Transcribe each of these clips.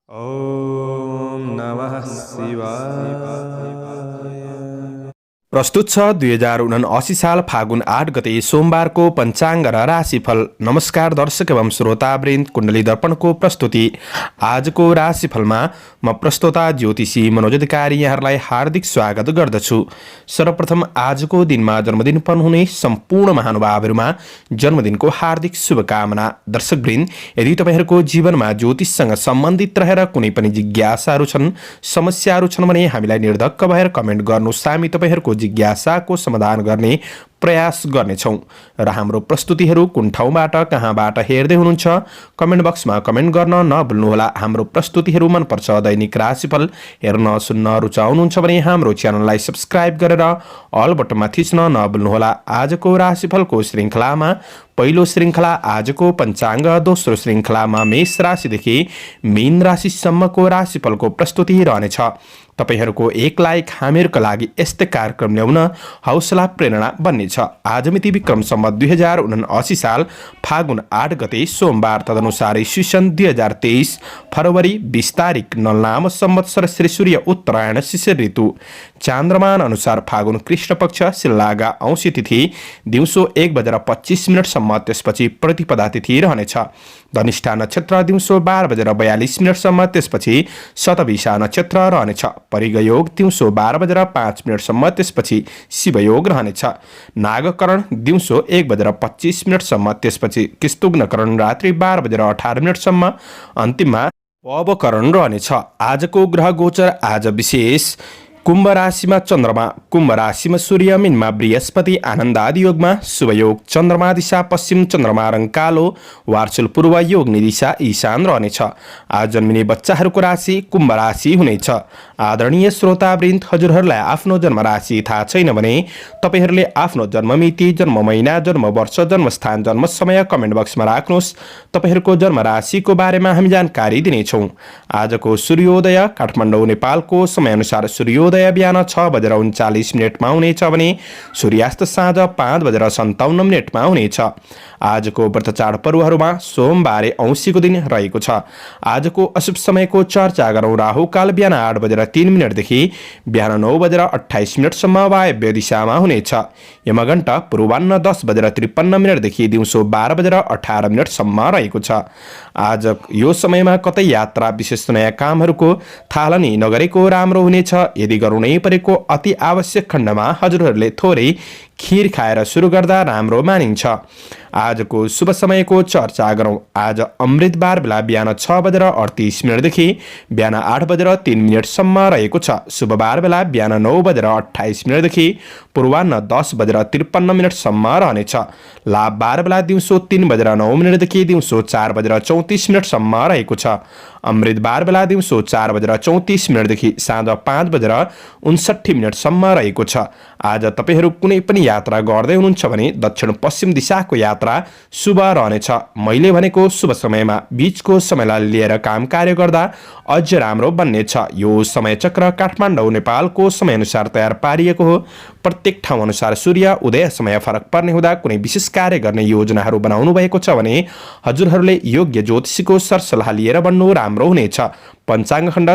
ओम नमः शिवाय। प्रस्तुत छ 2079 साल फागुन 8 गते सोमबारको पञ्चाङ्ग र राशिफल। नमस्कार दर्शक एवं श्रोतावृन्द, कुण्डली दर्पणको प्रस्तुति। आजको राशिफलमा म प्रस्तोता ज्योतिषी मनोज अधिकारी यहाँहरूलाई हार्दिक स्वागत गर्दछु। सर्वप्रथम आजको दिनमा जन्मदिन पर्नुहुने सम्पूर्ण महानुभावहरूमा जन्मदिनको हार्दिक शुभकामना। दर्शकवृन्द, यदि तपाईँहरूको जीवनमा ज्योतिषसँग सम्बन्धित रहेर कुनै पनि जिज्ञासाहरू छन्, समस्याहरू छन् भने हामीलाई निर्धक्क भएर कमेन्ट गर्नुहोस्। हामी तपाईँहरूको जिज्ञासाको समाधान गर्ने प्रयास गर्नेछौँ र हाम्रो प्रस्तुतिहरू कुन ठाउँबाट कहाँबाट हेर्दै हुनुहुन्छ कमेन्ट बक्समा कमेन्ट गर्न नभुल्नुहोला। हाम्रो प्रस्तुतिहरू मनपर्छ, दैनिक राशिफल हेर्न सुन्न रुचाउनुहुन्छ भने हाम्रो च्यानललाई सब्स्क्राइब गरेर अल बटनमा थिच्न नभुल्नुहोला। आजको राशिफलको श्रृङ्खलामा पहिलो श्रृङ्खला आजको पञ्चाङ्ग, दोस्रो श्रृङ्खलामा मेष राशिदेखि मीन राशिसम्मको राशिफलको प्रस्तुति रहनेछ। तपाईहरूको एक लाइक हामीहरूका लागि यस्तै कार्यक्रम ल्याउन हौसला प्रेरणा बन्नेछ। आज मिति विक्रम सम्वत 2079 साल फागुन 8 गते सोमबार, तदनुसार ईस्वी सन् 2023 फरवरी 20 तारिक नलनाम संवत्सर श्री सूर्य उत्तरायण शिशिर ऋतु, चान्द्रमान अनुसार फागुन कृष्ण पक्ष शिलागा औँसी तिथि दिउँसो 1:25 त्यसपछि प्रतिपदा तिथि रहनेछ। धनिष्ठा नक्षत्र दिउँसो 12:42 त्यसपछि शतभिषा नक्षत्र रहनेछ। परिगयोग दिउँसो 12:05 त्यसपछि शिवयोग रहनेछ। नागकरण दिउँसो 1:25 त्यसपछि किस्तुग्नकरण रात्रि 12:18 अन्तिममा पवकरण रहनेछ। आजको ग्रह गोचर आज विशेष कुम्भ राशिमा चन्द्रमा, कुम्भ राशिमा सूर्य, मीनमा बृहस्पति, आनन्द आदि योगमा शुभयोग, चन्द्रमा दिशा पश्चिम, चन्द्रमा रङ कालो, वार्चुल पूर्व, योग दिशा ईशान रहनेछ। आज जन्मिने बच्चाहरूको राशि कुम्भ राशि हुनेछ। आदरणीय श्रोतावृन्द, हजुरहरूलाई आफ्नो जन्म राशि थाहा छैन भने तपाईँहरूले आफ्नो जन्ममिति, जन्म महिना, जन्म वर्ष, जन्मस्थान, जन्म समय कमेन्ट बक्समा राख्नुहोस्। तपाईँहरूको जन्म राशिको बारेमा हामी जानकारी दिनेछौँ। आजको सूर्योदय काठमाडौँ नेपालको समयअनुसार सूर्योदय बिहान 6:39 हुनेछ भने सूर्यास्त साँझ 5:57 हुनेछ। आजको व्रत चाड पर्वहरूमा सोमबारे औँसीको दिन रहेको छ। आजको अशुभ समयको चर्चा गरौँ। राहुकाल बिहान 8:03 देखि बिहान 9:28 वायव्य दिशामा हुनेछ। यमघण्ट पूर्वाह्न 10:53 देखि दिउँसो 12:18 रहेको छ। आज यो समयमा कतै यात्रा, विशेष नयाँ कामहरूको थालनी नगरेको राम्रो हुनेछ। यदि गर्नै परेको अति आवश्यक खण्डमा हजुरहरूले थोरै खिर खाएर सुरु गर्दा राम्रो मानिन्छ। आजको शुभ समयको चर्चा गरौँ। आज अमृतबार बेला बिहान 6:38 देखि बिहान 8:03 रहेको छ। शुभबार बेला बिहान 9:28 देखि पूर्वाह्न 10:53 रहनेछ। लाभ बार बेला दिउँसो 3:09 देखि दिउँसो 4:34 रहेको छ। अमृतबार बेला दिउँसो 4:34 देखि साँझ 5:59 रहेको छ। आज तपाईहरू कुनै पनि यात्रा गर्दै हुनुहुन्छ भने दक्षिण पश्चिम दिशाको यात्रा शुभ रहनेछ। मैले भनेको शुभ समयमा बीचको समयलाई लिएर काम कार्य गर्दा अझ राम्रो बन्नेछ। यो समय चक्र काठमाडौँ नेपालको समयअनुसार तयार पारिएको हो। प्रत्येक ठाउँ अनुसार सूर्य उदय समय फरक पर्ने हुँदा कुनै विशेष कार्य गर्ने योजनाहरू बनाउनु भएको छ भने हजुरहरूले योग्य ज्योतिषीको सरसल्लाह लिएर बन्नु राम्रो हुनेछ। पञ्चाङ्ग खण्ड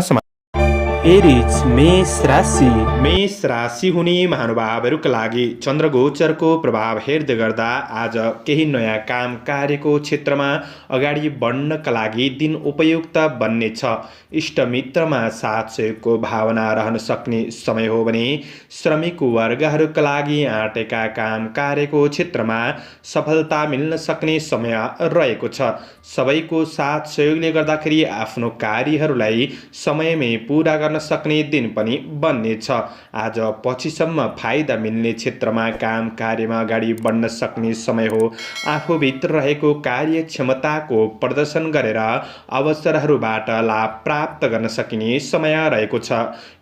एरिज मेष राशि। मेष राशि हुने महानुभावहरूका लागि चन्द्रगोचरको प्रभाव हेर्दै गर्दा आज केही नयाँ काम कार्यको क्षेत्रमा अगाडि बढ्नका लागि दिन उपयुक्त बन्नेछ। इष्टमित्रमा साथ सहयोगको भावना रहन सक्ने समय हो भने श्रमिक वर्गहरूका लागि आँटेका काम कार्यको क्षेत्रमा सफलता मिल्न सक्ने समय रहेको छ। सबैको साथ सहयोगले गर्दाखेरि आफ्नो कार्यहरूलाई समयमै पुरा गर्न सक्ने दिन पनि बन्नेछ। आज पछिसम्म फाइदा मिल्ने क्षेत्रमा काम कार्यमा अगाडि बढ्न सक्ने समय हो। आफूभित्र रहेको कार्यक्षमताको प्रदर्शन गरेर अवसरहरूबाट लाभ प्राप्त गर्न सकिने समय रहेको छ।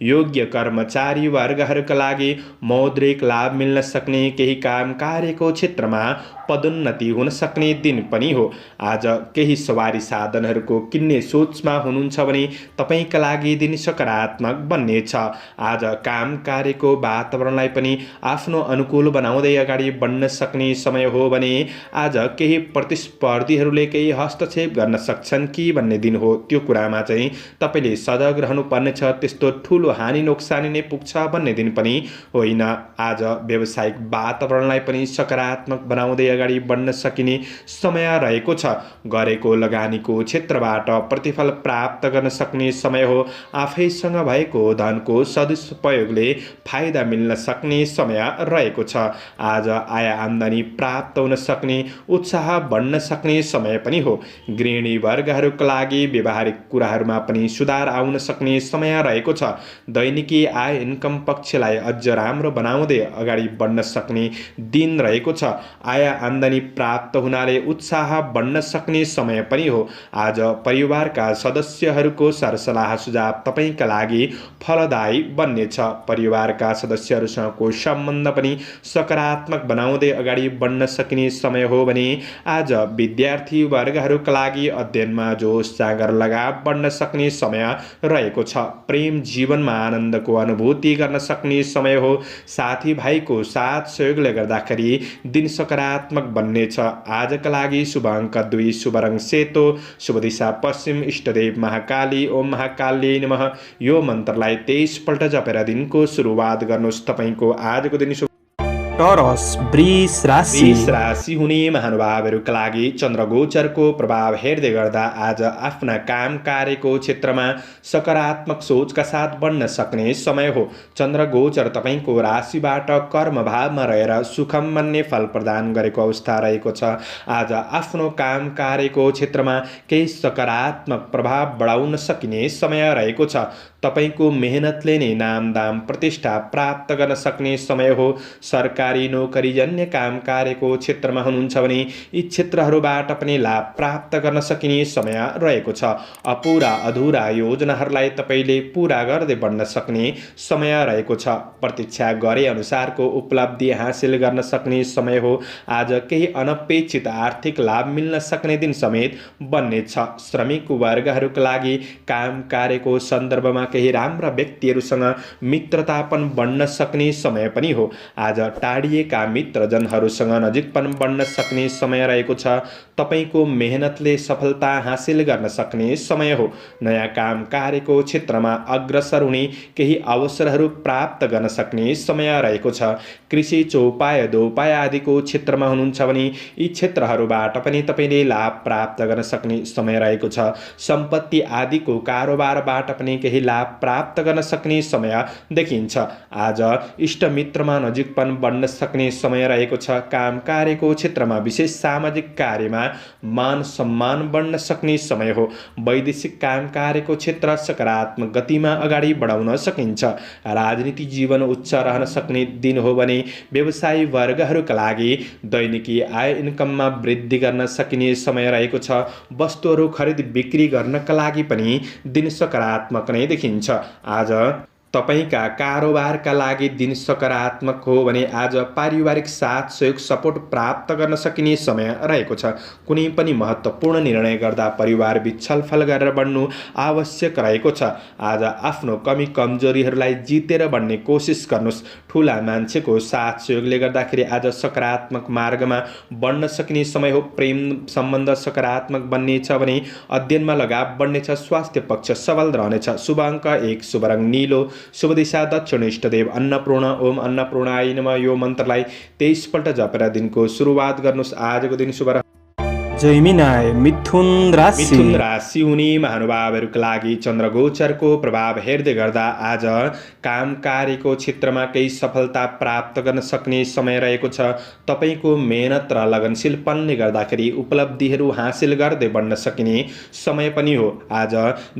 योग्य कर्मचारी वर्गहरूका लागि मौद्रिक लाभ मिल्न सक्ने, केही काम कार्यको क्षेत्रमा पदोन्नति हुन सक्ने दिन पनि हो। आज केही सवारी साधनहरूको किन्ने सोचमा हुनुहुन्छ भने तपाईँका लागि दिन सकारात्मक सकारात्मक बन्नेछ। आज काम कार्यको वातावरणलाई पनि आफ्नो अनुकूल बनाउँदै अगाडि बढ्न सक्ने समय हो भने आज केही प्रतिस्पर्धीहरूले केही हस्तक्षेप गर्न सक्छन् कि भन्ने दिन हो। त्यो कुरामा चाहिँ तपाईँले सजग रहनुपर्नेछ। त्यस्तो ठुलो हानि नोक्सानी नै पुग्छ भन्ने दिन पनि होइन। आज व्यावसायिक वातावरणलाई पनि सकारात्मक बनाउँदै अगाडि बढ्न सकिने समय रहेको छ। गरेको लगानीको क्षेत्रबाट प्रतिफल प्राप्त गर्न सक्ने समय हो। आफैसँग भएको धनको सदुपयोगले फाइदा मिल्न सक्ने समय रहेको छ। आज आय आम्दानी प्राप्त हुन सक्ने, उत्साह बढ्न सक्ने समय पनि हो। गृहिणी वर्गहरूका लागि व्यवहारिक कुराहरूमा पनि सुधार आउन सक्ने समय रहेको छ। दैनिकी आय इन्कम पक्षलाई अझ राम्रो बनाउँदै अगाडि बढ्न सक्ने दिन रहेको छ। आय आम्दानी प्राप्त हुनाले उत्साह बढ्न सक्ने समय पनि हो। आज परिवारका सदस्यहरूको सरसल्लाह सुझाव तपाईँका लागि फलदायी बन्नेछ। परिवारका सदस्यहरूसँगको सम्बन्ध पनि सकारात्मक बनाउँदै अगाडि बढ्न सकिने समय हो भने आज विद्यार्थी वर्गहरूका लागि अध्ययनमा जोस जाँगर लगाव बढ्न सक्ने समय रहेको छ। प्रेम जीवनमा आनन्दको अनुभूति गर्न सक्ने समय हो। साथीभाइको साथ सहयोगले गर्दाखेरि दिन सकारात्मक बन्नेछ। आजका लागि शुभ अङ्क 2, शुभ रङ सेतो, शुभ दिशा पश्चिम, इष्टदेव महाकाली। ओम महाकाली नमः। यो मन्त्रलाई 23 पल्ट जपेर दिनको सुरुवात गर्नुहोस्। तपाईँको आजको दिन टोरस वृष राशि हुने महानुभावहरूका लागि चन्द्रगोचरको प्रभाव हेर्दै गर्दा आज आफ्ना काम कार्यको क्षेत्रमा सकारात्मक सोचका साथ बढ्न सक्ने समय हो। चन्द्रगोचर तपाईँको राशिबाट कर्म भावमा रहेर सुखम मान्ने फल प्रदान गरेको अवस्था रहेको छ। आज आफ्नो काम कार्यको क्षेत्रमा केही सकारात्मक प्रभाव बढाउन सकिने समय रहेको छ। तपाईँको मेहनतले नै नाम दाम प्रतिष्ठा प्राप्त गर्न सक्ने समय हो। सरकारी नोकरीजन्य काम कार्यको क्षेत्रमा हुनुहुन्छ भने यी क्षेत्रहरूबाट पनि लाभ प्राप्त गर्न सकिने समय रहेको छ। अपुरा अधुरा योजनाहरूलाई तपाईँले पुरा गर्दै बढ्न सक्ने समय रहेको छ। प्रतीक्षा गरे अनुसारको उपलब्धि हासिल गर्न सक्ने समय हो। आज केही अनपेक्षित आर्थिक लाभ मिल्न सक्ने दिन समेत बन्नेछ। श्रमिक वर्गहरूका लागि काम कार्यको सन्दर्भमा केही राम्रा व्यक्तिहरूसँग मित्रतापन बढ्न सक्ने समय पनि हो। आज टाढिएका मित्रजनहरूसँग नजिकपन बढ्न सक्ने समय रहेको छ। तपाईँको मेहनतले सफलता हासिल गर्न सक्ने समय हो। नयाँ काम कार्यको क्षेत्रमा अग्रसर हुने केही अवसरहरू प्राप्त गर्न सक्ने समय रहेको छ। कृषि चौपाय दोपाय आदिको क्षेत्रमा हुनुहुन्छ भने यी क्षेत्रहरूबाट पनि तपाईँले लाभ प्राप्त गर्न सक्ने समय रहेको छ। सम्पत्ति आदिको कारोबारबाट पनि केही लाभ प्राप्त गर्न सक्ने समय देखिन्छ। आज इष्टमित्रमा नजिकपन बढ्न सक्ने समय रहेको छ। काम कार्यको क्षेत्रमा विशेष सामाजिक कार्यमा मान सम्मान बढ्न सक्ने समय हो। वैदेशिक काम कार्यको क्षेत्र सकारात्मक गतिमा अगाडि बढाउन सकिन्छ। राजनीति जीवन उच्च रहन सक्ने दिन हो भने व्यवसायी वर्गहरूका लागि दैनिकी आय इन्कममा वृद्धि गर्न सकिने समय रहेको छ। वस्तुहरू खरिद बिक्री गर्नका लागि पनि दिन सकारात्मक नै देखिन्छ। आज तपाईका कारोबारका लागि दिन सकारात्मक हो भने आज पारिवारिक साथ सहयोग सपोर्ट प्राप्त गर्न सकिने समय रहेको छ। कुनै पनि महत्त्वपूर्ण निर्णय गर्दा परिवारबीच छलफल गरेर बढ्नु आवश्यक रहेको छ। आज आफ्नो कमी कमजोरीहरूलाई जितेर बढ्ने कोसिस गर्नुहोस्। ठुला मान्छेको साथ सहयोगले गर्दाखेरि आज सकारात्मक मार्गमा बढ्न सकिने समय हो। प्रेम सम्बन्ध सकारात्मक बन्नेछ भने अध्ययनमा लगाव बढ्नेछ। स्वास्थ्य पक्ष सबल रहनेछ। शुभ अङ्क 1, शुभ रङ नीलो, शुभ दिशा दक्षिण, इष्टदेव अन्नपूर्ण। ओम अन्नपूर्णाय नमः। यो मन्त्रलाई 23 पल्ट जपेर दिनको सुरुवात गर्नुहोस्। आजको दिन शुभ जैमिनाय मिथुन राशि हुने महानुभावहरूका लागि चन्द्रगोचरको प्रभाव हेर्दै गर्दा आज काम कार्यको क्षेत्रमा केही सफलता प्राप्त गर्न सक्ने समय रहेको छ। तपाईँको मेहनत र लगनशीलपनले गर्दाखेरि उपलब्धिहरू हासिल गर्दै बढ्न सकिने समय पनि हो। आज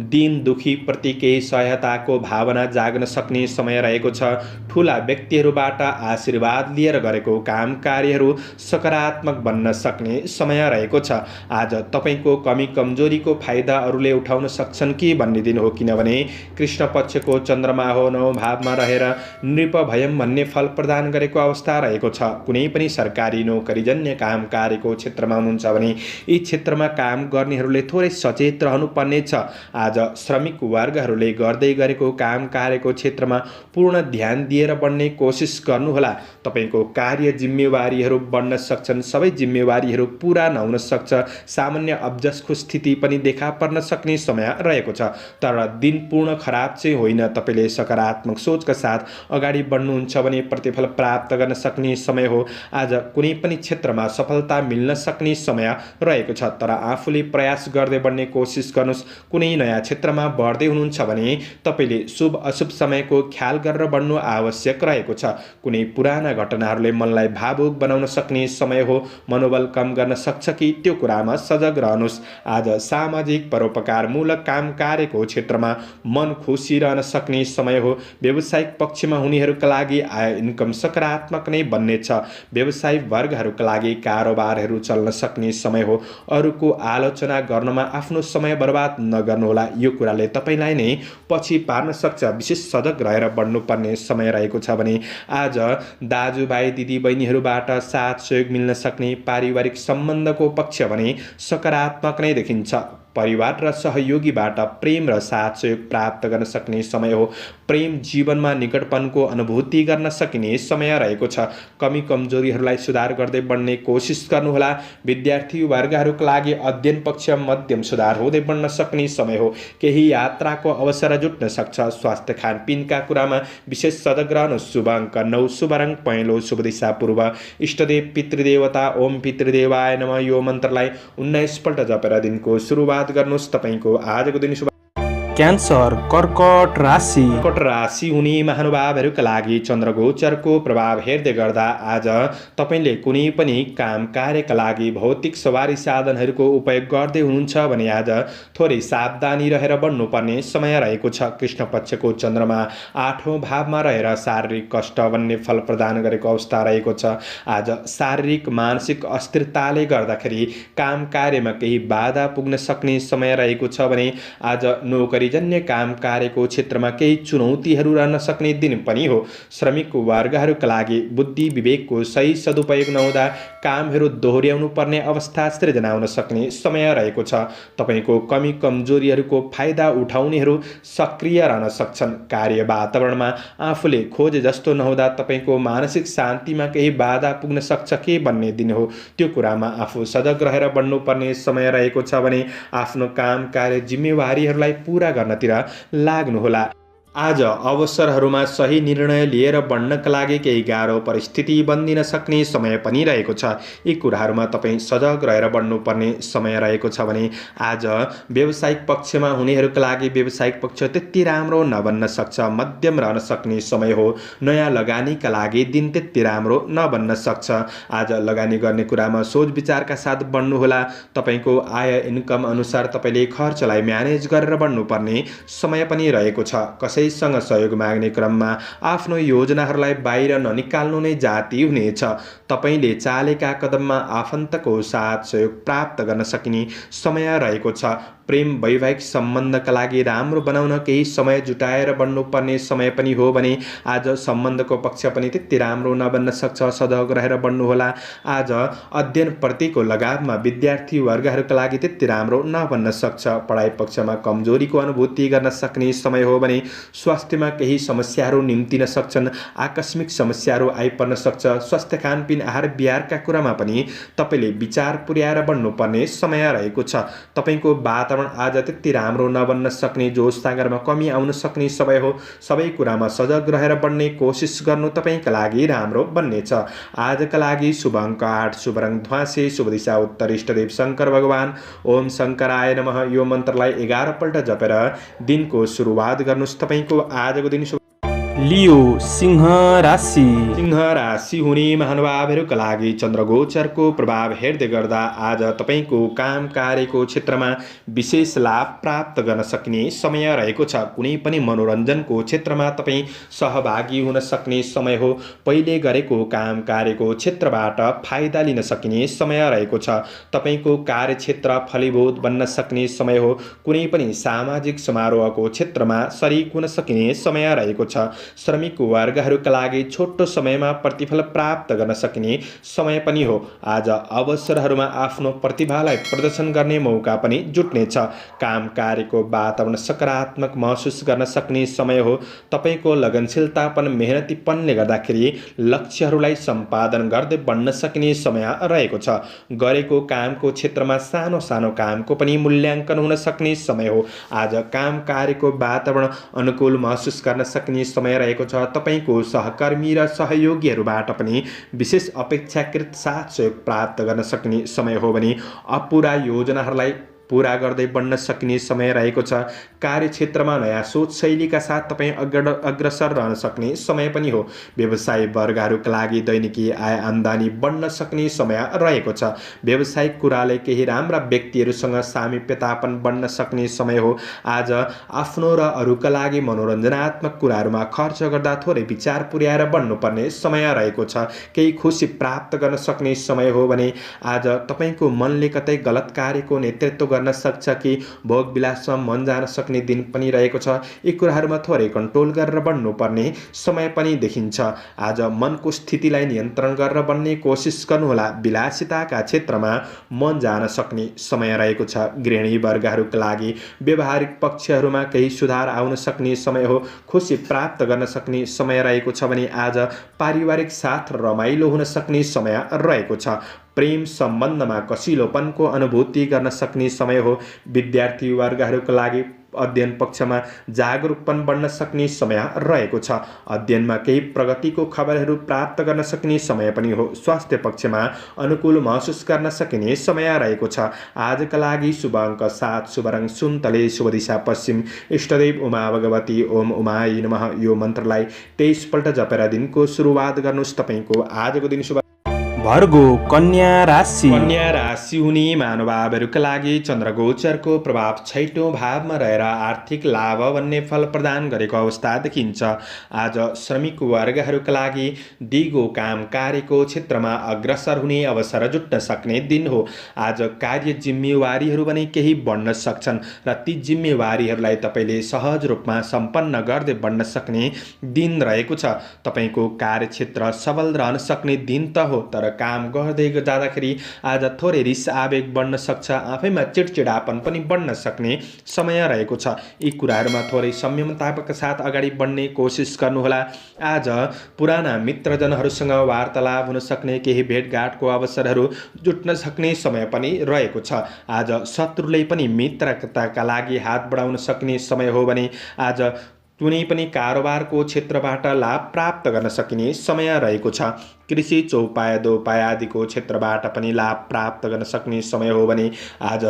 दीन दुखी प्रति केही सहायताको भावना जाग्न सक्ने समय रहेको छ। ठुला व्यक्तिहरूबाट आशीर्वाद लिएर गरेको काम कार्यहरू सकारात्मक बन्न सक्ने समय रहेको छ। छ। आज तपाईको कमी कमजोरीको फाइदा अरूले उठाउन सक्छन् कि भन्ने दिन हो, किनभने कृष्ण पक्षको चन्द्रमा हो, 9 भावमा रहेर नृप भयम भन्ने फल प्रदान गरेको अवस्था रहेको छ। कुनै पनि सरकारी नोकरीजन्य काम कार्यको क्षेत्रमा हुनुहुन्छ भने यी क्षेत्रमा काम गर्नेहरूले थोरै सचेत रहनुपर्ने छ। आज श्रमिक वर्गहरूले गर्दै गरेको काम कार्यको क्षेत्रमा पूर्ण ध्यान दिएर बढ्ने कोसिस गर्नुहोला। तपाईको कार्य जिम्मेवारीहरू बढ्न सक्छन्, सबै जिम्मेवारीहरू पूरा नहुन सक्छ, सामान्य अब्जसको स्थिति पनि देखा पर्न सक्ने समय रहेको छ। तर दिन पूर्ण खराब चाहिँ होइन। तपाईले सकारात्मक सोचका साथ अगाडि बढ्नुहुन्छ भने प्रतिफल प्राप्त गर्न सक्ने समय हो। आज कुनै पनि क्षेत्रमा सफलता मिल्न सक्ने समय रहेको छ, तर आफूले प्रयास गर्दै बढ्ने कोसिस गर्नुहोस्। कुनै नयाँ क्षेत्रमा बढ्दै हुनुहुन्छ भने तपाईले शुभ अशुभ समयको ख्याल गरेर बढ्नु आवश्यक रहेको छ। कुनै पुराना घटनाहरूले मनलाई भावुक बनाउन सक्ने समय हो। मनोबल कम गर्न सक्छ कि त्यो कुरामा सजग रहनुहोस्। आज सामाजिक परोपकारमूलक काम कार्यको क्षेत्रमा मन खुसी रहन सक्ने समय हो। व्यावसायिक पक्षमा हुनेहरूका लागि आय इन्कम सकारात्मक नै बन्नेछ। व्यवसायी वर्गहरूका लागि कारोबारहरू चल्न सक्ने समय हो। अरूको आलोचना गर्नमा आफ्नो समय बर्बाद नगर्नुहोला, यो कुराले तपाईलाई नै पछि पार्न सक्छ। विशेष सजग रहेर बढ्नुपर्ने समय रहेको छ भने आज दाजुभाइ दिदीबहिनीहरूबाट साथ सहयोग मिल्न सक्ने। पारिवारिक सम्बन्धको पक्ष भने सकारात्मक नै देखिन्छ। परिवार र सहयोगीबाट प्रेम र साथ सहयोग प्राप्त गर्न सक्ने समय हो। प्रेम जीवनमा निकटपनको अनुभूति गर्न सकिने समय रहेको छ। कमी कमजोरीहरूलाई सुधार गर्दै बढ्ने कोसिस गर्नुहोला। विद्यार्थी वर्गहरूका लागि अध्ययन पक्ष मध्यम सुधार हुँदै बढ्न सक्ने समय हो। केही यात्राको अवसर जुट्न सक्छ। स्वास्थ्य खानपिनका कुरामा विशेष सजग रहनु। शुभ अङ्क 9, शुभ रङ पहेँलो, शुभ दिशा पूर्व। इष्टदेव पितृदेवता ओम पितृदेवाय नमः यो मन्त्रलाई 19 पल्ट जपेर दिनको सुरुवात गर्नुहोस्। तपाईको आजको दिन शुभ। क्यान्सर, कर्कट राशि। कर्कट राशि हुने महानुभावहरूका लागि चन्द्रगोचरको प्रभाव हेर्दै गर्दा आज तपाईले कुनै पनि काम कार्यका लागि भौतिक सवारी साधनहरूको उपयोग गर्दै हुनुहुन्छ भने आज थोरै सावधानी रहेर बढ्नुपर्ने समय रहेको छ। कृष्ण पक्षको चन्द्रमा 8औं भावमा रहेर शारीरिक कष्ट भन्ने फल प्रदान गरेको अवस्था रहेको छ। आज शारीरिक मानसिक अस्थिरताले गर्दाखेरि काम कार्यमा केही बाधा पुग्न सक्ने समय रहेको छ भने आज नोकरी जन्य काम कार्यको क्षेत्रमा केही चुनौतीहरू रहन सक्ने दिन पनि हो। श्रमिक वर्गहरूका लागि बुद्धि विवेकको सही सदुपयोग नहुँदा कामहरू दोहोर्याउनु पर्ने अवस्था सृजना हुन सक्ने समय रहेको छ। तपाईको कमी कमजोरीहरूको फाइदा उठाउनेहरू सक्रिय रहन सक्छन्। कार्य वातावरणमा आफूले खोजे जस्तो नहुँदा तपाईको मानसिक शान्तिमा केही बाधा पुग्न सक्छ कि भन्ने दिन हो। त्यो कुरामा आफू सजग रहेर बढ्नुपर्ने समय रहेको छ भने आफ्नो काम कार्य जिम्मेवारीहरूलाई पूरा गर्नतिर लाग्नुहोला। आज अवसरहरूमा सही निर्णय लिएर बढ्नका लागि केही गाह्रो परिस्थिति बन्दिन सक्ने समय पनि रहेको छ। यी कुराहरूमा तपाईँ सजग रहेर बढ्नुपर्ने समय रहेको छ भने आज व्यावसायिक पक्षमा हुनेहरूका लागि व्यावसायिक पक्ष त्यति राम्रो नबन्न सक्छ, मध्यम रहन सक्ने समय हो। नयाँ लगानीका लागि दिन त्यति राम्रो नबन्न सक्छ। आज लगानी गर्ने कुरामा सोच विचारका साथ बढ्नुहोला। तपाईको आय इन्कम अनुसार तपाईले खर्चलाई म्यानेज गरेर बढ्नुपर्ने समय पनि रहेको छ। कसैसँग सहयोग माग्ने क्रममा आफ्नो योजनाहरूलाई बाहिर ननिकाल्नु नै जाति हुनेछ। तपाईले चालेका कदममा आफन्तको साथ सहयोग प्राप्त गर्न सकिने समय रहेको छ। प्रेम वैवाहिक सम्बन्धका लागि राम्रो बनाउन केही समय जुटाएर बढ्नुपर्ने समय पनि हो भने आज सम्बन्धको पक्ष पनि त्यति राम्रो नबन्न सक्छ। सजग रहेर बढ्नुहोला। आज अध्ययनप्रतिको लगावमा विद्यार्थी वर्गहरूका लागि त्यति राम्रो नबन्न सक्छ। पढाइ पक्षमा कमजोरीको अनुभूति गर्न सक्ने समय हो भने स्वास्थ्यमा केही समस्याहरू निम्तिन सक्छन्। आकस्मिक समस्याहरू आइपर्न सक्छ। स्वास्थ्य खानपिन आहार विहारका कुरामा पनि तपाईले विचार पुर्याएर बढ्नुपर्ने समय रहेको छ। तपाईको वातावरण आज त्यति राम्रो नबन्न सक्ने, जोश सागरमा कमी आउन सक्ने समय हो। सबै कुरामा सजग रहेर बढ्ने कोसिस गर्नु तपाईका लागि राम्रो बन्नेछ। आजका लागि शुभ अङ्क 8, शुभ रङ ध्वाँसे, शुभ दिशा उत्तर। इष्टदेव शङ्कर भगवान ओम शङ्कराय नमः यो मन्त्रलाई 11 पल्ट जपेर दिनको सुरुवात गर्नुहोस्। तपाईको आजको दिन शुभ। लियो सिंह राशि। सिंह राशि हुने महानुभावहरूका लागि चन्द्रगोचरको प्रभाव हेर्दै गर्दा आज तपाईँको काम कार्यको क्षेत्रमा विशेष लाभ प्राप्त गर्न सक्ने समय रहेको छ। कुनै पनि मनोरञ्जनको क्षेत्रमा तपाईँ सहभागी हुन सक्ने समय हो। पहिले गरेको काम कार्यको क्षेत्रबाट फाइदा लिन सकिने समय रहेको छ। तपाईँको कार्यक्षेत्र फलीभूत बन्न सक्ने समय हो। कुनै पनि सामाजिक समारोहको क्षेत्रमा सरिक हुन सकिने समय रहेको छ। श्रमिक वर्गहरूका लागि छोटो समयमा प्रतिफल प्राप्त गर्न सकिने समय पनि हो। आज अवसरहरूमा आफ्नो प्रतिभालाई प्रदर्शन गर्ने मौका पनि जुट्नेछ। काम कार्यको वातावरण सकारात्मक महसुस गर्न सक्ने समय हो। तपाईँको लगनशीलतापन मेहनतीपनले गर्दाखेरि लक्ष्यहरूलाई सम्पादन गर्दै बढ्न सकिने समय रहेको छ। गरेको कामको क्षेत्रमा सानो सानो कामको पनि मूल्याङ्कन हुन सक्ने समय हो। आज काम कार्यको वातावरण अनुकूल महसुस गर्न सक्ने समय रहेको छ। तपाईँको सहकर्मी र सहयोगीहरूबाट पनि विशेष अपेक्षाकृत साथ सहयोग प्राप्त गर्न सक्ने समय हो भने अपुरा योजनाहरूलाई पूरा गर्दै बढ्न सकिने समय रहेको छ। कार्यक्षेत्रमा नयाँ सोच शैलीका साथ तपाईँ अग्रसर रहन सक्ने समय पनि हो। व्यवसायी वर्गहरूका लागि दैनिकी आय आम्दानी बढ्न सक्ने समय रहेको छ। व्यावसायिक कुराले केही राम्रा व्यक्तिहरूसँग सामिप्यतापन बढ्न सक्ने समय हो। आज आफ्नो र अरूका लागि मनोरञ्जनात्मक कुराहरूमा खर्च गर्दा थोरै विचार पुर्याएर बढ्नुपर्ने समय रहेको छ। केही खुसी प्राप्त गर्न सक्ने समय हो भने आज तपाईँको मनले कतै गलत कार्यको नेतृत्व गर्न सक्छ कि भोग विलासमा मन जान सक्ने दिन पनि रहेको छ। यी कुराहरूमा थोरै कन्ट्रोल गरेर बढ्नुपर्ने समय पनि देखिन्छ। आज मनको स्थितिलाई नियन्त्रण गरेर बढ्ने कोसिस गर्नुहोला। विलासिताका क्षेत्रमा मन जान सक्ने समय रहेको छ। गृहिणी वर्गहरूका लागि व्यवहारिक पक्षहरूमा केही सुधार आउन सक्ने समय हो। खुसी प्राप्त गर्न सक्ने समय रहेको छ भने आज पारिवारिक साथ रमाइलो हुन सक्ने समय रहेको छ। प्रेम सम्बन्धमा कसिलोपनको अनुभूति गर्न सक्ने समय हो। विद्यार्थी वर्गहरूका लागि अध्ययन पक्षमा जागरुकपन बढ्न सक्ने समय रहेको छ। अध्ययनमा केही प्रगतिको खबरहरू प्राप्त गर्न सक्ने समय पनि हो। स्वास्थ्य पक्षमा अनुकूल महसुस गर्न सकिने समय रहेको छ। आजका लागि शुभ अङ्क 7, शुभ रङ सुन्तले, शुभ दिशा पश्चिम, इष्टदेव उमा भगवती ओम उमाय नमः। यो मन्त्रलाई 23 पल्ट जपेर दिनको सुरुवात गर्नुहोस्। तपाईँको आजको दिन शुभ। भर्गो कन्या राशि। कन्या राशि हुने महानुभावहरूका लागि चन्द्रगोचरको प्रभाव 6औं भावमा रहेर आर्थिक लाभ भन्ने फल प्रदान गरेको अवस्था देखिन्छ। आज श्रमिक वर्गहरूका लागि दिगो काम कार्यको क्षेत्रमा अग्रसर हुने अवसर जुट्न सक्ने दिन हो। आज कार्य जिम्मेवारीहरू पनि केही बढ्न सक्छन् र ती जिम्मेवारीहरूलाई तपाईँले सहज रूपमा सम्पन्न गर्दै बढ्न सक्ने दिन रहेको छ। तपाईँको कार्यक्षेत्र सबल रहन सक्ने दिन त हो, तर काम गर्दै जाँदाखेरि आज थोरै रिस आवेग बढ्न सक्छ। आफैमा चिडचिडापन पनि बढ्न सक्ने समय रहेको छ। यी कुराहरूमा थोरै संयमताका साथ अगाडि बढ्ने कोसिस गर्नुहोला। आज पुराना मित्रजनहरूसँग वार्तालाप हुन सक्ने, केही भेटघाटको अवसरहरू जुट्न सक्ने समय पनि रहेको छ। आज शत्रुले पनि मित्रताका लागि हात बढाउन सक्ने समय हो भने आज कुनै पनि कारोबारको क्षेत्रबाट लाभ प्राप्त गर्न सकिने समय रहेको छ। कृषि, चौपाया, दोपाया आदिको क्षेत्रबाट पनि लाभ प्राप्त गर्न सक्ने समय हो भने आज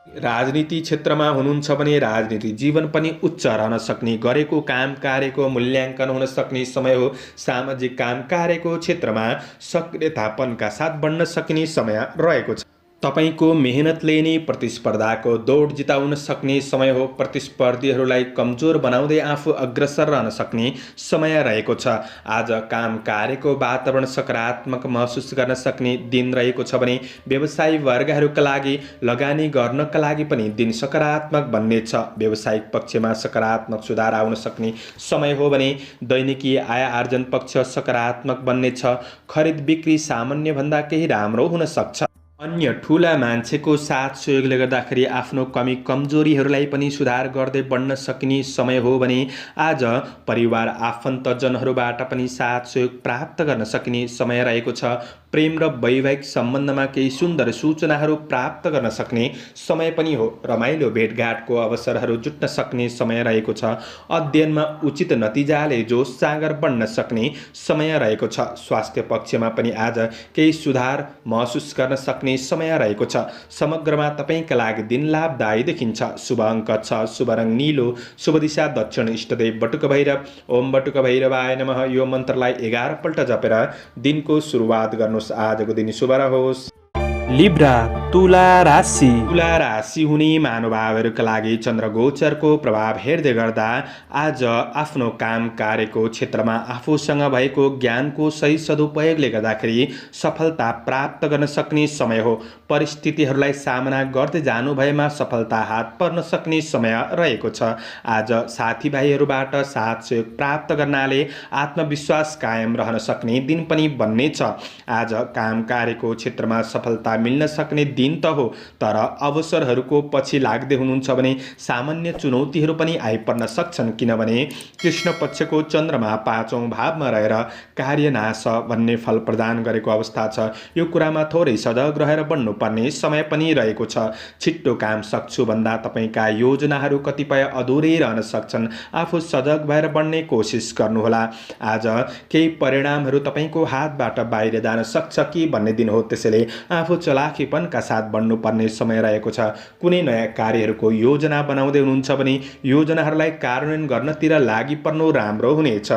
राजनीति क्षेत्रमा हुनुहुन्छ भने राजनीति जीवन पनि उच्च रहन सक्ने, गरेको काम कार्यको मूल्याङ्कन हुन सक्ने समय हो। सामाजिक काम कार्यको क्षेत्रमा सक्रियतापनका साथ बढ्न सकिने समय रहेको छ। तपाईको मेहनतले नै प्रतिस्पर्धाको दौड जिताउन सक्ने समय हो। प्रतिस्पर्धीहरूलाई कमजोर बनाउँदै आफू अग्रसर रहन सक्ने समय रहेको छ। आज काम कार्यको वातावरण सकारात्मक महसुस गर्न सक्ने दिन रहेको छ भने व्यवसायी वर्गहरूका लागि लगानी गर्नका लागि पनि दिन सकारात्मक बन्नेछ। व्यावसायिक पक्षमा सकारात्मक सुधार आउन सक्ने समय हो भने दैनिकी आय आर्जन पक्ष सकारात्मक बन्नेछ। खरिद बिक्री सामान्यभन्दा केही राम्रो हुन सक्छ। अन्य ठुला मान्छेको साथ सहयोगले गर्दाखेरि आफ्नो कमी कमजोरीहरूलाई पनि सुधार गर्दै बढ्न सकिने समय हो भने आज परिवार आफन्तजनहरूबाट पनि साथ सहयोग प्राप्त गर्न सकिने समय रहेको छ। प्रेम र वैवाहिक सम्बन्धमा केही सुन्दर सूचनाहरू प्राप्त गर्न सक्ने समय पनि हो। रमाइलो भेटघाटको अवसरहरू जुट्न सक्ने समय रहेको छ। अध्ययनमा उचित नतिजाले जोस जाँगर बढ्न सक्ने समय रहेको छ। स्वास्थ्य पक्षमा पनि आज केही सुधार महसुस गर्न सक्ने समय रहेको छ। समग्रमा तपाईँका लागि दिन लाभदायी देखिन्छ। शुभ अङ्क 6, शुभ रङ नीलो, शुभ दिशा दक्षिण, इष्टदेव बटुक भैरव। ओम बटुक भैरवाय नमः यो मन्त्रलाई 11 पल्ट जपेर दिनको सुरुवात गर्नुहोस्। आजको दिन शुभ रहोस्। लिब्रा तुला राशि। तुला राशि हुने महानुभावहरूका लागि चन्द्रगोचरको प्रभाव हेर्दै गर्दा आज आफ्नो काम कार्यको क्षेत्रमा आफूसँग भएको ज्ञानको सही सदुपयोगले गर्दाखेरि सफलता प्राप्त गर्न सक्ने समय हो। परिस्थितिहरूलाई सामना गर्दै जानु भएमा सफलता हात पर्न सक्ने समय रहेको छ। आज साथीभाइहरूबाट साथ सहयोग प्राप्त गर्नाले आत्मविश्वास कायम रहन सक्ने दिन पनि बन्नेछ। आज काम कार्यको क्षेत्रमा सफलता मिल्न सक्ने दिन त हो, तर अवसरहरूको पछि लाग्दै हुनुहुन्छ भने सामान्य चुनौतीहरू पनि आइपर्न सक्छन्, किनभने कृष्ण पक्षको चन्द्रमा 5औं भावमा रहेर कार्यनाश भन्ने फल प्रदान गरेको अवस्था छ। यो कुरामा थोरै सजग रहेर बढ्नुपर्ने समय पनि रहेको छ। छिट्टो काम सक्छु भन्दा तपाईँका योजनाहरू कतिपय अधुरै रहन सक्छन्। आफू सजग भएर बढ्ने कोसिस गर्नुहोला। आज केही परिणामहरू तपाईँको हातबाट बाहिर जान सक्छ कि भन्ने दिन हो, त्यसैले आफू चलाखीपनका साथ बढ्नुपर्ने समय रहेको छ। कुनै नयाँ कार्यहरूको योजना बनाउँदै हुनुहुन्छ भने योजनाहरूलाई कार्यान्वयन गर्नतिर लागि पर्नु राम्रो हुनेछ।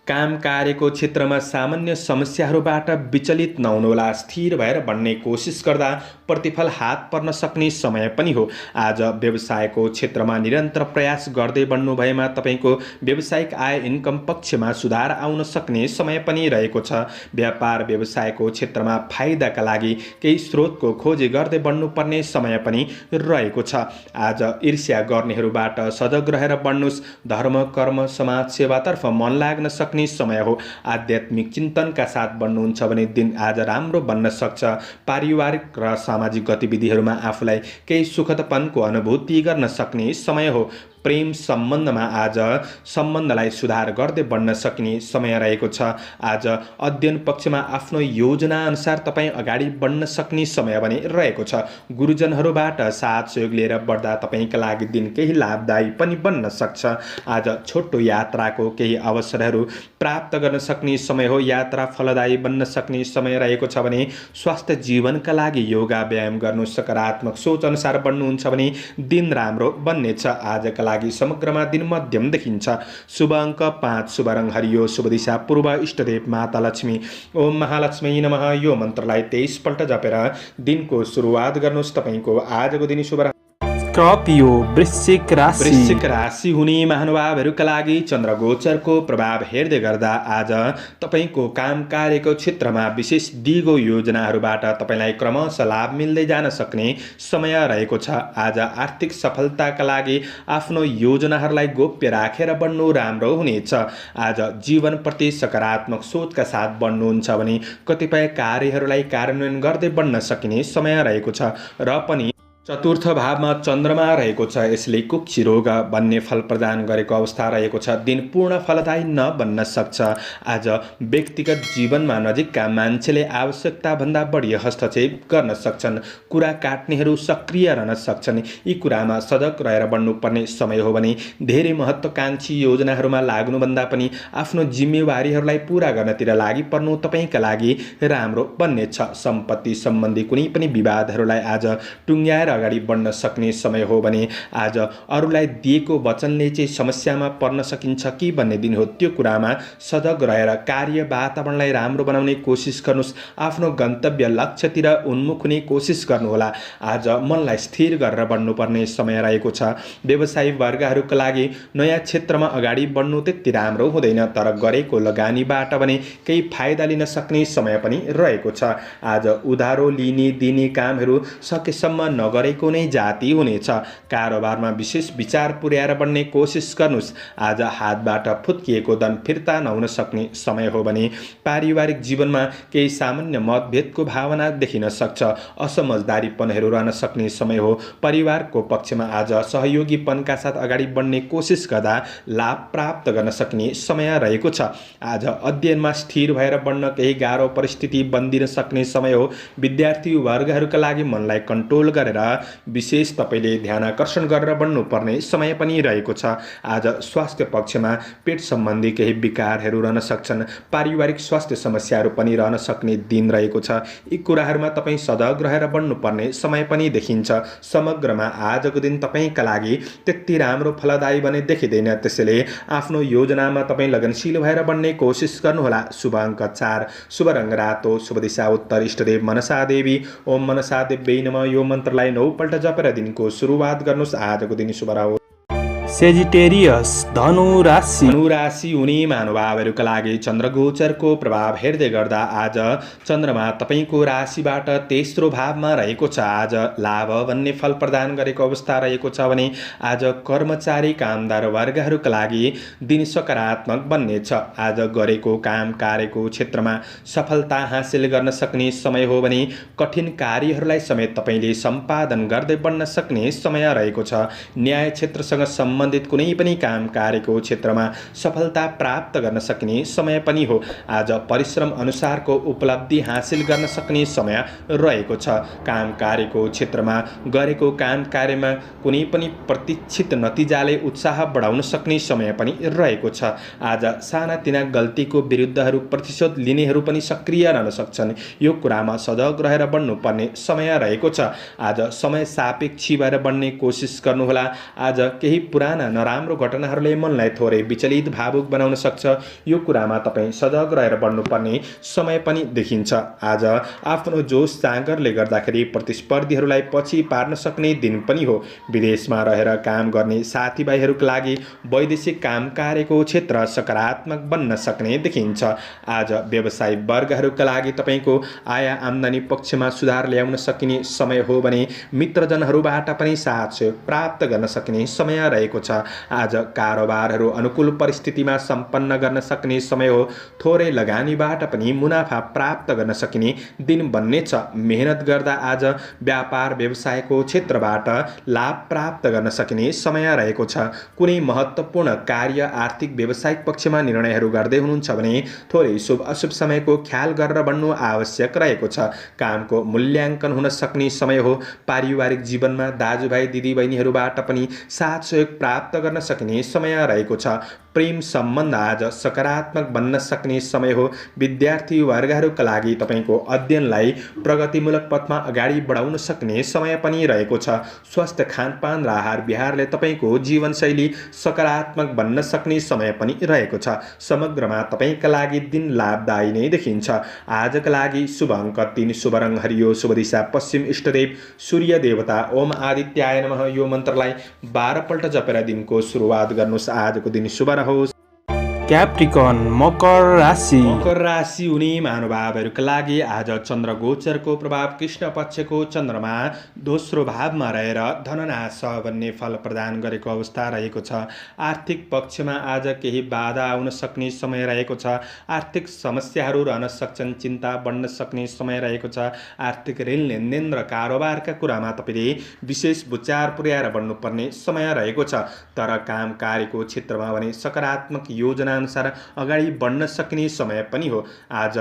काम कार्यको क्षेत्रमा सामान्य समस्याहरूबाट विचलित नहुनुहोला। स्थिर भएर बढ्ने कोसिस गर्दा प्रतिफल हात पर्न सक्ने समय पनि हो। आज व्यवसायको क्षेत्रमा निरन्तर प्रयास गर्दै बढ्नु भएमा तपाईँको व्यावसायिक आय इन्कम पक्षमा सुधार आउन सक्ने समय पनि रहेको छ। व्यापार व्यवसायको क्षेत्रमा फाइदाका लागि केही स्रोतको खोजी गर्दै बढ्नुपर्ने समय पनि रहेको छ। आज ईर्ष्या गर्नेहरूबाट सजग रहेर बढ्नुहोस्। धर्म, कर्म, समाज सेवातर्फ मन लाग्न सक्ने समय हो। आध्यात्मिक चिन्तनका साथ बढ्नुहुन्छ भने दिन आज राम्रो बन्न सक्छ। पारिवारिक र सामाजिक गतिविधिहरूमा आफूलाई केही सुखदपनको अनुभूति गर्न सक्ने समय हो। प्रेम सम्बन्धमा आज सम्बन्धलाई सुधार गर्दै बढ्न सक्ने समय रहेको छ। आज अध्ययन पक्षमा आफ्नो योजना अनुसार तपाईँ अगाडि बढ्न सक्ने समय पनि रहेको छ। गुरुजनहरूबाट साथ सहयोग लिएर बढ्दा तपाईँका लागि दिन केही लाभदायी पनि बन्न सक्छ। आज छोटो यात्राको केही अवसरहरू प्राप्त गर्न सक्ने समय हो। यात्रा फलदायी बन्न सक्ने समय रहेको छ भने स्वास्थ्य जीवनका लागि योगा व्यायाम गर्नु, सकारात्मक सोच अनुसार बढ्नुहुन्छ भने दिन राम्रो बन्नेछ। आजका लागि समग्रमा दिन मध्यम देखिन्छ। शुभ अङ्क 5, शुभ रङ हरियो, शुभ दिशा पूर्व, इष्टदेव माता लक्ष्मी। ओम महालक्ष्मी नमः यो मन्त्रलाई 23 पल्ट जपेर दिनको सुरुवात गर्नुहोस्। तपाईँको आजको दिन शुभ। स्कर्पियो वृश्चिक राशि। वृश्चिक राशि हुने महानुभावहरूका लागि चन्द्रगोचरको प्रभाव हेर्दै गर्दा आज तपाईँको काम कार्यको क्षेत्रमा विशेष दिगो योजनाहरूबाट तपाईँलाई क्रमशः लाभ मिल्दै जान सक्ने समय रहेको छ। आज आर्थिक सफलताका लागि आफ्नो योजनाहरूलाई गोप्य राखेर बढ्नु राम्रो हुनेछ। आज जीवनप्रति सकारात्मक सोचका साथ बढ्नुहुन्छ भने कतिपय कार्यहरूलाई कार्यान्वयन गर्दै बढ्न सकिने समय रहेको छ। र पनि चतुर्थ भावमा चन्द्रमा रहेको छ, यसले कुक्षी रोग भन्ने फल प्रदान गरेको अवस्था रहेको छ। दिन पूर्ण फलदायी नबन्न सक्छ। आज व्यक्तिगत जीवनमा नजिकका मान्छेले आवश्यकताभन्दा बढी हस्तक्षेप गर्न सक्छन्। कुरा काट्नेहरू सक्रिय रहन सक्छन्। यी कुरामा सजग रहेर बढ्नुपर्ने समय हो भने धेरै महत्त्वकाङ्क्षी योजनाहरूमा लाग्नुभन्दा पनि आफ्नो जिम्मेवारीहरूलाई पूरा गर्नतिर लागि पर्नु तपाईँका लागि राम्रो बन्नेछ। सम्पत्ति सम्बन्धी कुनै पनि विवादहरूलाई आज टुङ्ग्याएर अगाडि बढ्न सक्ने समय हो भने आज अरूलाई दिएको वचनले चाहिँ समस्यामा पर्न सकिन्छ कि भन्ने दिन हो। त्यो कुरामा सजग रहेर कार्य वातावरणलाई राम्रो बनाउने कोसिस गर्नुहोस्। आफ्नो गन्तव्य लक्ष्यतिर उन्मुख हुने कोसिस गर्नुहोला। आज मनलाई स्थिर गरेर बढ्नुपर्ने समय रहेको छ। व्यवसायी वर्गहरूका लागि नयाँ क्षेत्रमा अगाडि बढ्नु त्यति राम्रो हुँदैन, तर गरेको लगानीबाट भने केही फाइदा लिन सक्ने समय पनि रहेको छ। आज उधारो लिने दिने कामहरू सकेसम्म नगरे गरेको नै जाति हुनेछ। कारोबारमा विशेष विचार पुर्याएर बढ्ने कोसिस गर्नुहोस्। आज हातबाट फुत्किएको धन फिर्ता नहुन सक्ने समय हो भने पारिवारिक जीवनमा केही सामान्य मतभेदको भावना देखिन सक्छ। असमझदारीपनहरू रहन सक्ने समय हो। परिवारको पक्षमा आज सहयोगीपनका साथ अगाडि बढ्ने कोसिस गर्दा लाभ प्राप्त गर्न सक्ने समय रहेको छ। आज अध्ययनमा स्थिर भएर बढ्न केही गाह्रो परिस्थिति बन्दिन सक्ने समय हो। विद्यार्थी वर्गहरूका लागि मनलाई कन्ट्रोल गरेर विशेष तपाईँले ध्यानाकर्षण गरेर बढ्नुपर्ने समय पनि रहेको छ। आज स्वास्थ्य पक्षमा पेट सम्बन्धी केही विकारहरू रहन सक्छन्। पारिवारिक स्वास्थ्य समस्याहरू पनि रहन सक्ने दिन रहेको छ। यी कुराहरूमा तपाईँ सजग रहेर बढ्नुपर्ने समय पनि देखिन्छ। समग्रमा आजको दिन तपाईँका लागि त्यति राम्रो फलदायी भने देखिँदैन। त्यसैले आफ्नो योजनामा तपाईँ लगनशील भएर बढ्ने कोसिस गर्नुहोला। शुभ अङ्क 4, शुभ रङ रातो, शुभ दिशा उत्तर, इष्टदेव मनसा देवी। ओम मनसा देव्यै नमः। यो मन्त्रलाई 9 पल्ट जपेर दिनको सुरुवात गर्नुहोस्। आजको दिन शुभ रहोस्। सेजिटेरियस धनु राशि हुने महानुभावहरूका लागि चन्द्रगोचरको प्रभाव हेर्दै गर्दा आज चन्द्रमा तपाईँको राशिबाट तेस्रो भावमा रहेको छ। आज लाभ भन्ने फल प्रदान गरेको अवस्था रहेको छ भने आज कर्मचारी कामदार वर्गहरूका लागि दिन सकारात्मक बन्नेछ। आज गरेको काम कार्यको क्षेत्रमा सफलता हासिल गर्न सक्ने समय हो भने कठिन कार्यहरूलाई समेत तपाईँले सम्पादन गर्दै बढ्न सक्ने समय रहेको छ। न्याय क्षेत्रसँग सम्बन्धित कुनै पनि काम कार्यको क्षेत्रमा सफलता प्राप्त गर्न सक्ने समय पनि हो। आज परिश्रम अनुसारको उपलब्धि हासिल गर्न सक्ने समय रहेको छ। काम कार्यको क्षेत्रमा गरेको काम कार्यमा कुनै पनि प्रतीक्षित नतिजाले उत्साह बढाउन सक्ने समय पनि रहेको छ। आज सानातिना गल्तीको विरुद्धहरू प्रतिशोध लिनेहरू पनि सक्रिय रहन सक्छन्। यो कुरामा सजग रहेर बढ्नुपर्ने समय रहेको छ। आज समय सापेक्षी भएर बढ्ने कोसिस गर्नुहोला। आज केही पुराना नराम्रो घटनाहरूले मनलाई थोरै विचलित भावुक बनाउन सक्छ। यो कुरामा तपाईँ सजग रहेर बढ्नुपर्ने समय पनि देखिन्छ। आज आफ्नो जोस जाँगरले गर्दाखेरि प्रतिस्पर्धीहरूलाई पछि पार्न सक्ने दिन पनि हो। विदेशमा रहेर काम गर्ने साथीभाइहरूका लागि वैदेशिक काम कार्यको क्षेत्र सकारात्मक बन्न सक्ने देखिन्छ। आज व्यवसायिक वर्गहरूका लागि तपाईँको आय आम्दानी पक्षमा सुधार ल्याउन सकिने समय हो भने मित्रजनहरूबाट पनि साथ सहयोग प्राप्त गर्न सक्ने समय रहेको छ। आज कारोबारहरू अनुकूल परिस्थितिमा सम्पन्न गर्न सक्ने समय हो। थोरै लगानीबाट पनि मुनाफा प्राप्त गर्न सकिने दिन बन्नेछ। मेहनत गर्दा आज व्यापार व्यवसायको क्षेत्रबाट लाभ प्राप्त गर्न सकिने समय रहेको छ। कुनै महत्त्वपूर्ण कार्य आर्थिक व्यावसायिक पक्षमा निर्णयहरू गर्दै हुनुहुन्छ भने थोरै शुभ अशुभ समयको ख्याल गरेर बढ्नु आवश्यक रहेको छ। कामको मूल्याङ्कन हुन सक्ने समय हो। पारिवारिक जीवनमा दाजुभाइ दिदीबहिनीहरूबाट पनि साथ सहयोग प्राप्त गर्न सक्ने समय रहेको छ। प्रेम सम्बन्ध आज सकारात्मक बन्न सक्ने समय हो। विद्यार्थी वर्गहरूका लागि तपाईँको अध्ययनलाई प्रगतिमूलक पथमा अगाडि बढाउन सक्ने समय पनि रहेको छ। स्वस्थ खानपान र आहार विहारले तपाईँको जीवनशैली सकारात्मक बन्न सक्ने समय पनि रहेको छ। समग्रमा तपाईँका लागि दिन लाभदायी नै देखिन्छ। आजका लागि शुभ अङ्क 3, शुभ रङ हरियो, शुभ दिशा पश्चिम, इष्टदेव सूर्य देवता ओम आदित्याय नमः। यो मन्त्रलाई 12 पल्ट जपेर दिनको सुरुवात गर्नुहोस्। आजको दिन शुभ रहोस्। क्याप्रिकन मकर राशि हुने महानुभावहरूका लागि आज चन्द्रगोचरको प्रभाव कृष्ण पक्षको चन्द्रमा दोस्रो भावमा रहेर धननाश भन्ने फल प्रदान गरेको अवस्था रहेको छ। आर्थिक पक्षमा आज केही बाधा आउन सक्ने समय रहेको छ। आर्थिक समस्याहरू रहन सक्छन्। चिन्ता बढ्न सक्ने समय रहेको छ। आर्थिक ऋण लेनदेन र कारोबारका कुरामा तपाईँले विशेष विचार पुर्याएर बढ्नुपर्ने समय रहेको छ। तर काम कार्यको क्षेत्रमा भने सकारात्मक योजना अनुसार अगाडि बढ्न सक्ने समय पनि हो। आज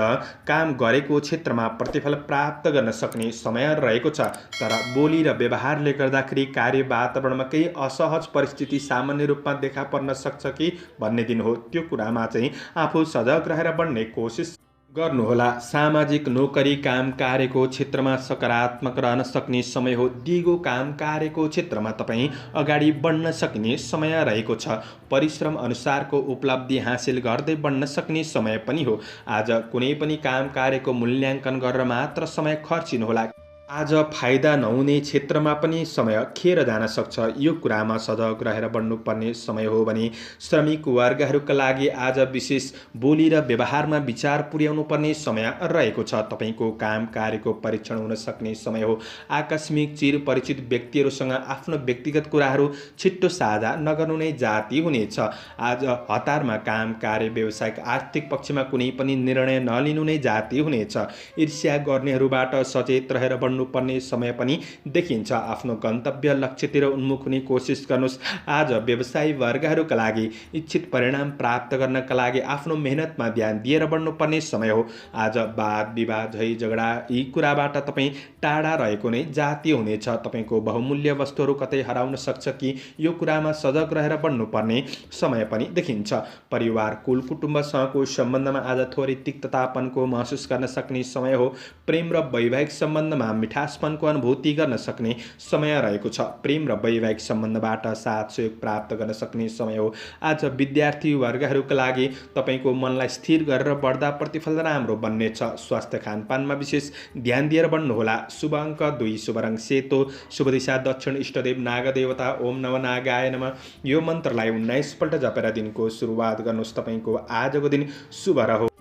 काम गरेको क्षेत्रमा प्रतिफल प्राप्त गर्न सक्ने समय रहेको छ। तर बोली र व्यवहारले गर्दाखेरि कार्य वातावरणमा केही असहज परिस्थिति सामान्य रूपमा देखा पर्न सक्छ कि भन्ने दिन हो। त्यो कुरामा चाहिँ आफू सजग रहेर बढ्ने कोसिस गर्नुहोला। सामाजिक नोकरी काम कार्यको क्षेत्रमा सकारात्मक रहन सक्ने समय हो। दिगो काम कार्यको क्षेत्रमा तपाईँ अगाडि बढ्न सक्ने समय रहेको छ। परिश्रम अनुसारको उपलब्धि हासिल गर्दै बढ्न सक्ने समय पनि हो। आज कुनै पनि काम कार्यको मूल्याङ्कन गरेर मात्र समय खर्चिनुहोला। आज फाइदा नहुने क्षेत्रमा पनि समय खेर जान सक्छ। यो कुरामा सजग रहेर बढ्नुपर्ने समय हो भने श्रमिक वर्गहरूका लागि आज विशेष बोली र व्यवहारमा विचार पुर्याउनु पर्ने समय रहेको छ। तपाईँको काम कार्यको परीक्षण हुन सक्ने समय हो। आकस्मिक चिर परिचित व्यक्तिहरूसँग आफ्नो व्यक्तिगत कुराहरू छिट्टो साझा नगर्नु नै जाति हुनेछ। आज हतारमा काम कार्य व्यावसायिक आर्थिक पक्षमा कुनै पनि निर्णय नलिनु नै जाति हुनेछ। ईर्ष्या गर्नेहरूबाट सचेत रहेर पर्ने समय पनि देखिन्छ। आफ्नो गन्तव्य लक्ष्यतिर उन्मुख हुने कोसिस गर्नुहोस्। आज व्यवसायी वर्गहरूका लागि इच्छित परिणाम प्राप्त गर्नका लागि आफ्नो मेहनतमा ध्यान दिएर बढ्नुपर्ने समय हो। आज वाद विवाद झै झगडा यी कुराबाट तपाईँ टाढा रहेको नै जाति हुनेछ। तपाईँको बहुमूल्य वस्तुहरू कतै हराउन सक्छ कि यो कुरामा सजग रहेर बढ्नुपर्ने समय पनि देखिन्छ। परिवार कुल कुटुम्बसँगको सम्बन्धमा आज थोरै तिक्ततापनको महसुस गर्न सक्ने समय हो। प्रेम र वैवाहिक सम्बन्धमा मिठासपनको अनुभूति गर्न सक्ने समय रहेको छ। प्रेम र वैवाहिक सम्बन्धबाट साथ सहयोग प्राप्त गर्न सक्ने समय हो। आज विद्यार्थी वर्गहरूका लागि तपाईँको मनलाई स्थिर गरेर बढ्दा प्रतिफल राम्रो बन्नेछ। स्वास्थ्य खानपानमा विशेष ध्यान दिएर बढ्नुहोला। शुभ अङ्क 2, शुभ रङ सेतो, शुभ दिशा दक्षिण, इष्टदेव नागदेवता ओम नव नागाय नमः। यो मन्त्रलाई 19 पल्ट जपेर दिनको सुरुवात गर्नुहोस्। तपाईँको आजको दिन शुभ रहोस्।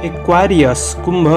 एक्वारियस कुम्भ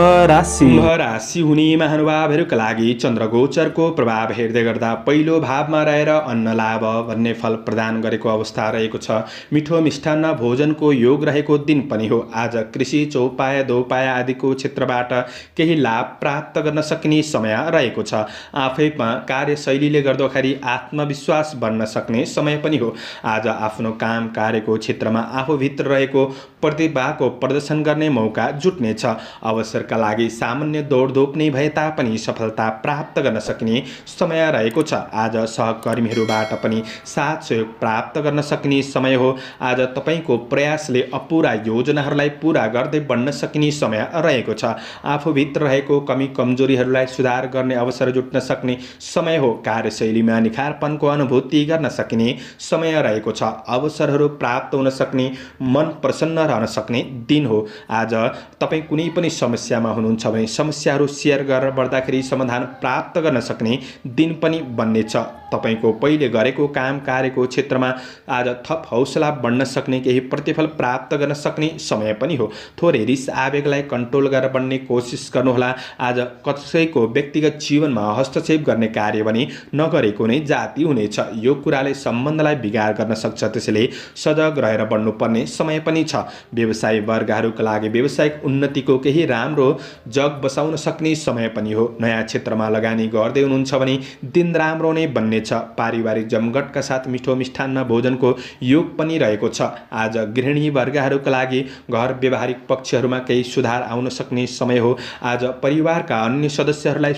राशि हुने महानुभावहरूका लागि चन्द्रगोचरको प्रभाव हेर्दै गर्दा पहिलो भावमा रहेर अन्न लाभ भन्ने फल प्रदान गरेको अवस्था रहेको छ। मिठो मिष्टान्न भोजनको योग रहेको दिन पनि हो। आज कृषि चौपाया दोपाया आदिको क्षेत्रबाट केही लाभ प्राप्त गर्न सकिने समय रहेको छ। आफैमा कार्यशैलीले गर्दाखेरि आत्मविश्वास बढ्न सक्ने समय पनि हो। आज आफ्नो काम कार्यको क्षेत्रमा आफूभित्र रहेको प्रतिभाको प्रदर्शन गर्ने मौका जुट्नेछ। अवसरका लागि सामान्य दौडधोप नै भए तापनि सफलता प्राप्त गर्न सकिने समय रहेको छ। आज सहकर्मीहरूबाट पनि साथ सहयोग प्राप्त गर्न सकिने समय हो। आज तपाईँको प्रयासले अपुरा योजनाहरूलाई पुरा गर्दै बढ्न सकिने समय रहेको छ। आफूभित्र रहेको कमी कमजोरीहरूलाई सुधार गर्ने अवसर जुट्न सक्ने समय हो। कार्यशैलीमा निखारपनको अनुभूति गर्न सकिने समय रहेको छ। अवसरहरू प्राप्त हुन सक्ने, मन प्रसन्न रहन सक्ने दिन हो। आज तपाईँ कुनै पनि समस्यामा हुनुहुन्छ भने समस्याहरू सेयर गरेर बढ्दाखेरि समाधान प्राप्त गर्न सक्ने दिन पनि बन्नेछ। तपाईँको पहिले गरेको काम कार्यको क्षेत्रमा आज थप हौसला बढ्न सक्ने, केही प्रतिफल प्राप्त गर्न सक्ने समय पनि हो। थोरै रिस आवेगलाई कन्ट्रोल गरेर बढ्ने कोसिस गर्नुहोला। आज कसैको व्यक्तिगत जीवनमा हस्तक्षेप गर्ने कार्य पनि नगरेको नै जाति हुनेछ। यो कुराले सम्बन्धलाई बिगार गर्न सक्छ, त्यसैले सजग रहेर बढ्नुपर्ने समय पनि छ। व्यवसायी वर्गहरूका लागि व्यावसायिक उन्नतिको केही राम्रो जग बसाउन सक्ने समय पनि हो। नयाँ क्षेत्रमा लगानी गर्दै हुनुहुन्छ भने दिन राम्रो नै बन्नेछ। पारिवारिक जमघटका साथ मिठो मिष्टान्न भोजनको योग पनि रहेको छ। आज गृहिणी वर्गहरूका लागि घर व्यवहारिक पक्षहरूमा केही सुधार आउन सक्ने समय हो। आज परिवारका अन्य सदस्यहरूलाई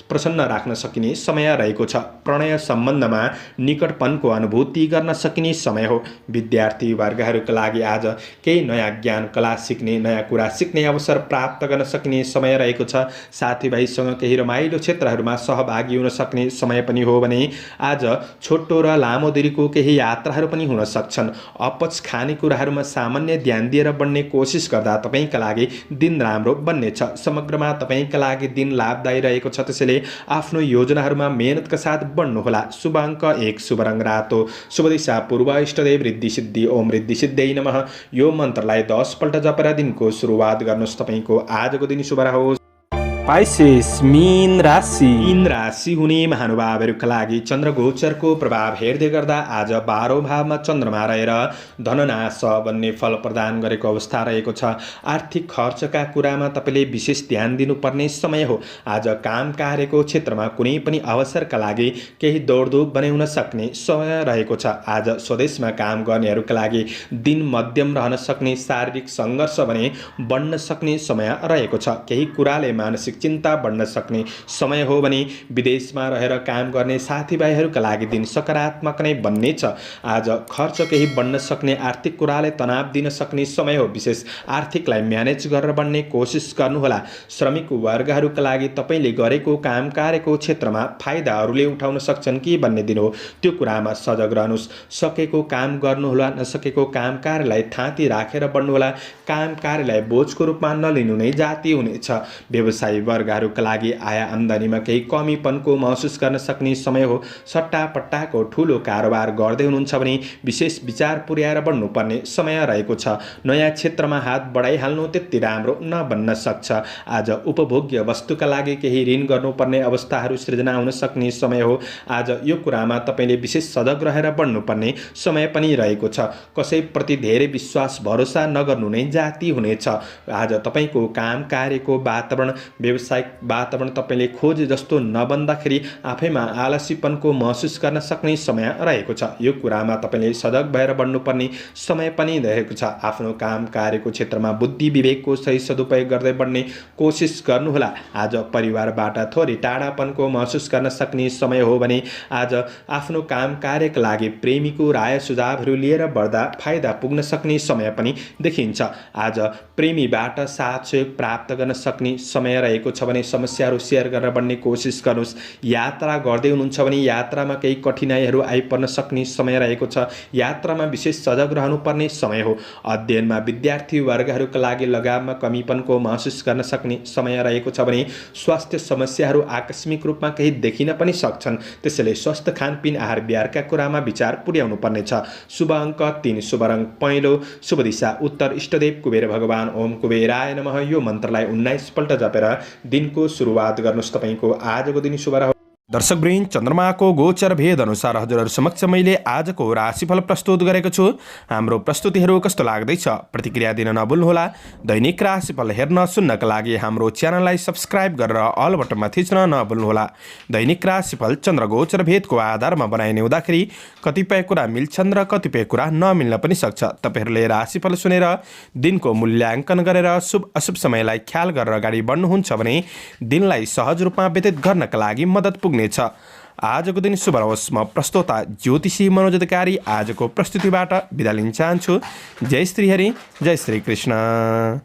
प्रसन्न राख्न सकिने समय रहेको छ। प्रणय सम्बन्धमा निकटपनको अनुभूति गर्न सकिने समय हो। विद्यार्थी वर्गहरूका लागि आज केही नयाँ ज्ञान कला सिक्ने, नयाँ कुरा सिक्ने अवसर प्राप्त गर्न सकिने समय रहेको छ। साथीभाइसँग केही रमाइलो क्षेत्रहरूमा सहभागी हुन सक्ने समय पनि हो भने आज छोटो र लामो दूरीको केही यात्राहरू पनि हुन सक्छन्। अपच खाने कुराहरूमा सामान्य ध्यान दिएर बढ्ने कोसिस गर्दा तपाईँका लागि दिन राम्रो बन्नेछ। समग्रमा तपाईँका लागि दिन लाभदायी रहेको छ, त्यसैले आफ्नो योजनाहरूमा मेहनतका साथ बढ्नुहोला। शुभ अङ्क 1, शुभ रङ रातो, शुभ दिशा पूर्व, इष्टदेव रिद्धि सिद्धि ओम रिद्धि सिद्धै नमः। यो मन्त्रलाई 10 पल्ट जपेर दिनको सुरुवात गर्नुहोस्। तपाईँको आजको दिन शुभ रहोस्। पाइसेस मीन राशि हुने महानुभावहरूका लागि चन्द्रगोचरको प्रभाव हेर्दै गर्दा आज 12औं भावमा चन्द्रमा रहेर धननाश भन्ने फल प्रदान गरेको अवस्था रहेको छ। आर्थिक खर्चका कुरामा तपाईँले विशेष ध्यान दिनुपर्ने समय हो। आज काम कार्यको क्षेत्रमा कुनै पनि अवसरका लागि केही दौडधुप बनाउन सक्ने समय रहेको छ। आज स्वदेशमा काम गर्नेहरूका लागि दिन मध्यम रहन सक्ने, शारीरिक सङ्घर्ष भने बढ्न सक्ने समय रहेको छ। केही कुराले मानसिक चिन्ता बढ्न सक्ने समय हो भने विदेशमा रहेर काम गर्ने साथीभाइहरूका लागि दिन सकारात्मक नै बन्नेछ। आज खर्च केही बढ्न सक्ने, आर्थिक कुराले तनाव दिन सक्ने समय हो। विशेष आर्थिकलाई म्यानेज गरेर बढ्ने कोसिस गर्नुहोला। श्रमिक वर्गहरूका लागि तपाईँले गरेको काम कार्यको क्षेत्रमा फाइदाहरूले उठाउन सक्छन् कि भन्ने दिन हो। त्यो कुरामा सजग रहनुहोस्। सकेको काम गर्नुहोला, नसकेको काम कार्यलाई थाँती राखेर बढ्नुहोला। काम कार्यलाई बोझको रूपमा नलिनु नै जाति हुनेछ। व्यवसायी वर्गहरूका लागि आय आम्दानीमा केही कमीपनको महसुस गर्न सक्ने समय हो। सट्टापट्टाको ठूलो कारोबार गर्दै हुनुहुन्छ भने विशेष विचार पुर्याएर बढ्नुपर्ने समय रहेको छ। नयाँ क्षेत्रमा हात बढाइहाल्नु त्यति राम्रो नबन्न सक्छ। आज उपभोग्य वस्तुका लागि केही ऋण गर्नुपर्ने अवस्थाहरू सृजना हुन सक्ने समय हो। आज यो कुरामा तपाईले विशेष सजग रहेर बढ्नुपर्ने समय पनि रहेको छ। कसैप्रति धेरै विश्वास भरोसा नगर्नु नै जाति हुनेछ। आज तपाईको काम कार्यको वातावरण व्यावसायिक वातावरण तपाईले खोजे जस्तो नबन्दाखेरि आफैमा आलसीपनको महसुस गर्न सक्ने समय रहेको छ। यो कुरामा तपाईले सजग भएर बढ्नुपर्ने समय पनि रहेको छ। आफ्नो काम कार्यको क्षेत्रमा बुद्धि विवेकको सही सदुपयोग गर्दै बढ्ने कोसिस गर्नुहोला। आज परिवारबाट थोरै टाढापनको महसुस गर्न सक्ने समय हो भने आज आफ्नो काम कार्यका लागि प्रेमीको राय सुझावहरू लिएर बढ्दा फाइदा पुग्न सक्ने समय पनि देखिन्छ। आज प्रेमीबाट साथ सहयोग प्राप्त गर्न सक्ने समय रहेको छ भने समस्याहरू सेयर गरेर बढ्ने कोसिस गर्नुहोस्। यात्रा गर्दै हुनुहुन्छ भने यात्रामा केही कठिनाइहरू आइपर्न सक्ने समय रहेको छ। यात्रामा विशेष सजग रहनुपर्ने समय हो। अध्ययनमा विद्यार्थी वर्गहरूका लागि लगाममा कमीपनको महसुस गर्न सक्ने समय रहेको छ भने स्वास्थ्य समस्याहरू आकस्मिक रूपमा केही देखिन पनि सक्छन्। त्यसैले स्वस्थ खानपिन आहार विहारका कुरामा विचार पुर्याउनु पर्नेछ। शुभ अङ्क 3, शुभ रङ पहेँलो, शुभ दिशा उत्तर, इष्टदेव कुबेर भगवान ओम कुबेराय नमः। यो मन्त्रलाई 19 पल्ट जपेर दिनको सुरुवात गर्नुहोस्। तपाईको आजको दिन शुभ रहोस्। दर्शकवृन्द, चन्द्रमाको गोचर भेद अनुसार हजुरहरू समक्ष मैले आजको राशिफल प्रस्तुत गरेको छु। हाम्रो प्रस्तुतिहरू कस्तो लाग्दैछ प्रतिक्रिया दिन नभुल्नुहोला। दैनिक राशिफल हेर्न सुन्नका लागि हाम्रो च्यानललाई सब्स्क्राइब गरेर अल बटनमा थिच्न नभुल्नुहोला। दैनिक राशिफल चन्द्र गोचर भेदको आधारमा बनाइने हुँदाखेरि कतिपय कुरा मिल्छन् र कतिपय कुरा नमिल्न पनि सक्छ। तपाईहरूले राशिफल सुनेर दिनको मूल्याङ्कन गरेर शुभ अशुभ समयलाई ख्याल गरेर अगाडि बढ्नुहुन्छ भने दिनलाई सहज रूपमा व्यतीत गर्नका लागि मद्दत पुग्नेछ। आजको दिन शुभ रहोस्। म प्रस्तोता ज्योतिषी मनोज अधिकारी आजको प्रस्तुतिबाट बिदा लिन चाहन्छु। जय श्री हरि, जय श्री कृष्ण।